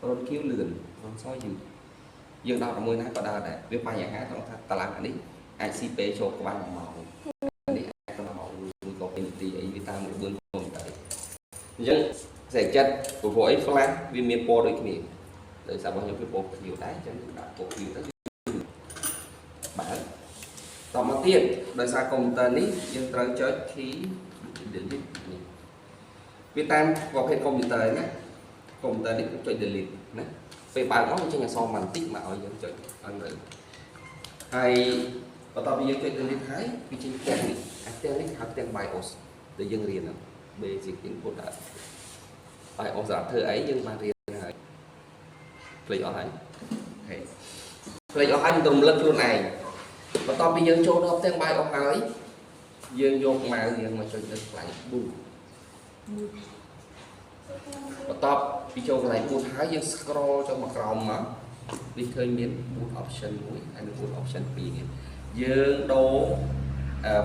rồi kêu lườn rồi soi dữ dương đau là môi nát có đau đấy việc phải nhà hát nó ta làm cái này ICP cho các bạn màu này các bạn màu có cái gì ấy người ta một bữa còn tới nhưng giải chất của vội flash vì miền po đấy kì để sao bao nhiêu cái bộ nhiều đá cho nên đã bộ nhiều đó bảnต่อมาទៀតដោយសារកុំព្យូទ័រនេះយើងត្រូវចុច key វាតាមប្រភេទកុំព្យូទ័រណាកុំព្យូទ័រនេះចុច delete ណាពេលបើកមកវាចេញអក្សរបន្តិចមកឲ្យយើងចុចអត់ទៅហើយបន្ទាប់ពីយើងចុច delete ហើយវាចេញផ្ទាំងនេះអាផ្ទាំងនេះហៅផ្ទាំង BIOS ដែលយើងរៀនហ្នឹង basic input BIOS សម្រាប់ធ្វើអីយើងបានរៀនហើយភ្លេចអស់ហើយភ្លេចអស់ហើយមិនទៅរំលឹកខ្លួនឯងបន្ទាប់ពីយើងចូលដល់ផ្ទាំង BIOS ហើយយើងយកម៉ៅយើងមកចុចលើកន្លែង boot បន្ទាប់ពីចូលកន្លែង boot ហើយយើង scroll ចុះមកក្រោមមកវាឃើញមាន boot option មួយហើយនឹង boot option 2ទៀតយើងដូរ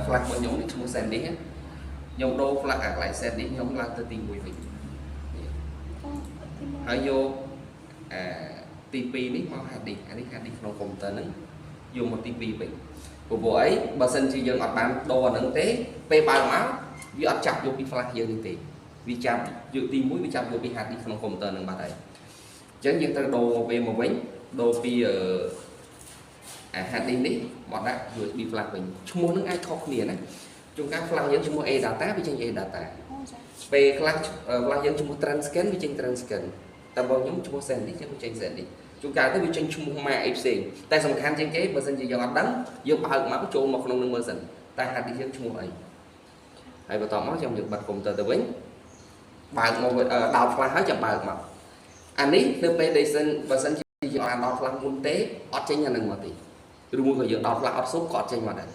flash របស់ខ្ញុំនេះឈ្មោះ SanDisk ខ្ញុំដូរ flash អាកន្លែង SanDisk ខ្ញុំឡើងទៅទី1វិញហើយយកទី2នេះមក hard disk អានេះ hard disk ក្នុងកុំព្យូទ័រហ្នឹងយកមកទី2វិញព្រោះអីបើសិនជាយើងអត់បានដូរអាហ្នឹងទេពេលបើកមកវាអត់ចាប់យកពី flash យើងនេះទេវាចាប់យកទី1វាចាប់យកពី hard disk ក្នុងកុំព្យូទ័រហ្នឹងបាត់ហើយអញ្ចឹងយើងត្រូវដូរវាមកវិញដូរពីhard disk នេះមកដាក់ USB flash វិញឈ្មោះហ្នឹងអាចខុសគ្នាណាជួនកាល flash យើងឈ្មោះ A data វាចេញ A data ពេលខ្លះ flash យើងឈ្មោះ Transcan វាចេញ Transcan តែបើខ្ញុំឈ្មោះ SanDisk វាចេញ SanDisk ជួនកាលទៅវាចេញឈ្មោះម៉ាកអីផ្សេងតែសំខាន់ជាងគេបើសិនជាយើងអត់ដឹងយើងបើកមកចូលមកក្នុងនឹងមើលសិនតែ hard disk យើងឈ្មោះអីហើយបន្តមកខ្ញុំយកបិទកុំព្យូទ័រទៅវិញបើកមកដោត flash ហើយចាំបើកមកអានេះនៅពេលដែលសិនបើសិនជាយើងអត់ដោត flash មុនទេអត់ចេញអានឹងមកទេឬមួយក៏យើងដោត flash អត់សុំក៏អត់ចេញមកដែរ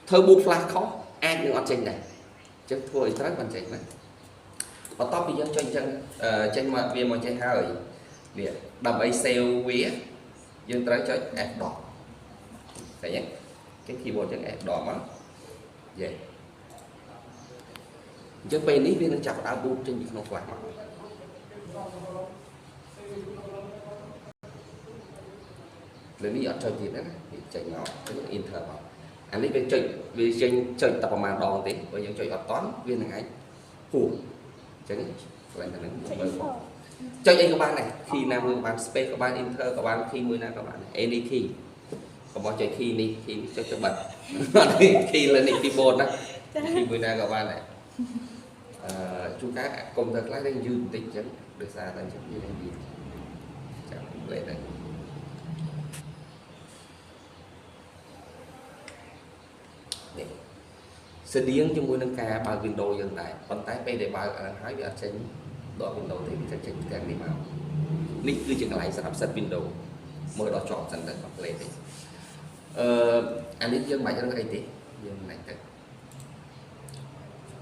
ធ្វើ boot flash ខុសអាចនឹងអត់ចេញដែរអញ្ចឹងធ្វើឲ្យត្រូវបានចេញណាបន្ទាប់ពីយើងចុចអញ្ចឹងចេញមកវាមកចេះហើយនេះដើម្បី save វាយើងត្រូវចុច F ដកឃើញទេគេ keyboard ចឹង F ដកមកយេអញ្ចឹងពេលនេះវានឹងចាប់ដើម boot ចេញពីក្នុង flash មកលើនេះអត់ចុចទៀតណាវាចេញមក enter មកអានេះវាចុចវាចេញចុចតែប្រហែលដងទេបើយើងចុចអត់តន់វានឹងអាចហួសអញ្ចឹងកន្លែងហ្នឹងមើលមកចុចអីក៏បានដែរ key ណាមួយក៏បាន space ក៏បាន enter ក៏បាន key មួយណាក៏បាន any key កុំចុច key នេះ key ចុចទៅបាត់នេះ key លើនេះ keyboard ណា key មួយណាក៏បានដែរជួនកាលកុំព្យូទ័រខ្លះយើងយឺតបន្តិចអញ្ចឹងដោយសារតែអញ្ចឹងយើងនិយាយចាំលេខដែរស្តៀងជាមួយនឹងការបើក Windows យើងដែរប៉ុន្តែពេលដែលបើកអាហ្នឹងហើយវាអត់ចេញដក Windows ទេវាចេញទាំងនេះមកនេះគឺជាកន្លែងសម្រាប់ set Windows មើលដល់ជាប់សិនទៅ complete ទេអានេះយើងមិនបាច់រើសអីទេយើងមិនទៅ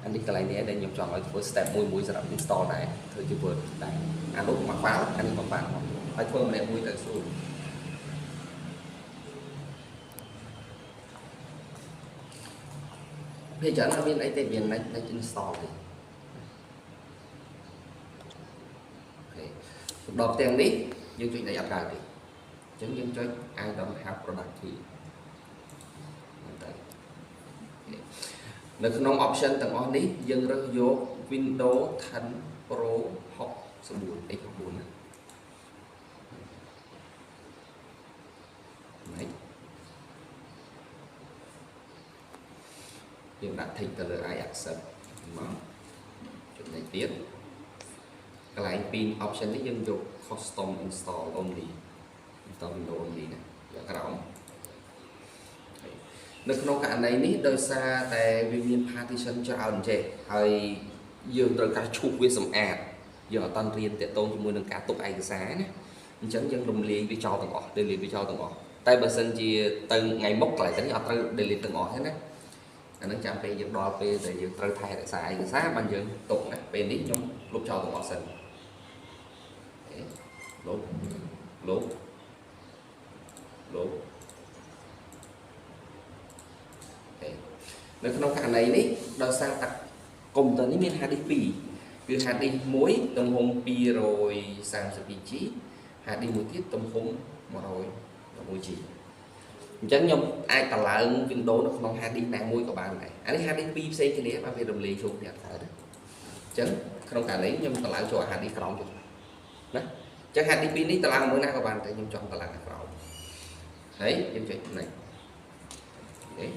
អានេះកន្លែងនេះដែលខ្ញុំចង់ឲ្យធ្វើ step មួយសម្រាប់ install ដែរធ្វើជា Word ដែរអានោះមកប៉ាល់អានេះមកប៉ាល់ហើយធ្វើម្នាក់មួយទៅស្រួលពេលច្រើនអត់មានអីទេមាន next install ទេសម្រាប់ទាំងនេះយើងចុចអត់កើតទេអញ្ចឹងយើងចុច I don't have product key នៅក្នុង option ទាំងអស់នេះយើងរើសយក Windows 10 Pro 64 X9 ណាយើងដាក់ tick ទៅលើ I accept មកចុចនេះទៀតកន្លែងពីរ option នេះយើងយក custom install only install Windows only ណាយកក្រោមនៅក្នុងករណីនេះដោយសារតែវាមាន partition ច្រើនចេះហើយយើងត្រូវការឈូសវាសម្អាតយើងអត់តាន់រៀនតាក់ទងជាមួយនឹងការទុកឯកសារណាអញ្ចឹងយើងរំលាយវាចោលទាំងអស់ delete វាចោលទាំងអស់តែបើសិនជាទៅថ្ងៃមុខកន្លែងនេះអត់ត្រូវ delete ទាំងអស់ទេណាអានឹងចាំពេលយើងដល់ពេលដែលយើងត្រូវថែរក្សាឯកសារបានយើងទុកណាពេលនេះខ្ញុំលុបចោលទាំងអស់សិនលុបនៅក្នុងករណីនេះដោយសារតែកុំព្យូទ័រនេះមាន hard disk 2 Vì hạt đi muối tôm hùm pi rồi sang sự vị trí hạt đi muối tiết tôm hùm mà rồi muối chỉ chẳng nhom ai tả lại viên đố nó không hạt đi nàng muối của bạn này anh hạt đi pi xây cái này bạn về đồng lì chung thì phải đấy chẳng không cả lấy nhưng tả lại cho hạt đi còng đấy chẳng hạt đi pi ní tả lại mới nãy của bạn thì nhưng chọn tả lại còng đấy em chuyện này đấy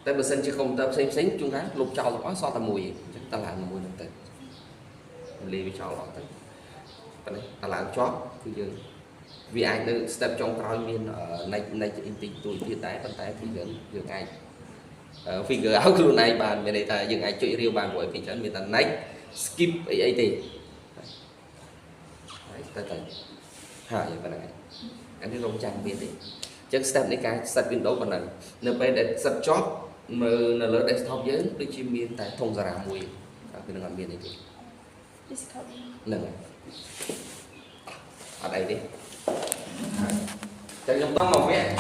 tại bữa sinh chứ không tập xem chúng ta lục trầu quá so tầm mùi chúng ta làm mùi lần lì với trầu lọt đấy ta làm chót thì dừng vì ai được step trong coi miền ở này này tình tuổi hiện tại vận tải thì dừng ai vì cái áo luôn này bàn bên đây ta dừng ai chơi riêu bàn của mình chẳng miền ta next skip ấy thì tới ha vậy này anh đi lông trang bên đấy chắc step này cái step Windows còn này np để step chót mà lớn desktop dưới đôi chim miền tại thông ra mùi cái đường miền này thì lần ở đây đi chẳng giống tao mà vẽ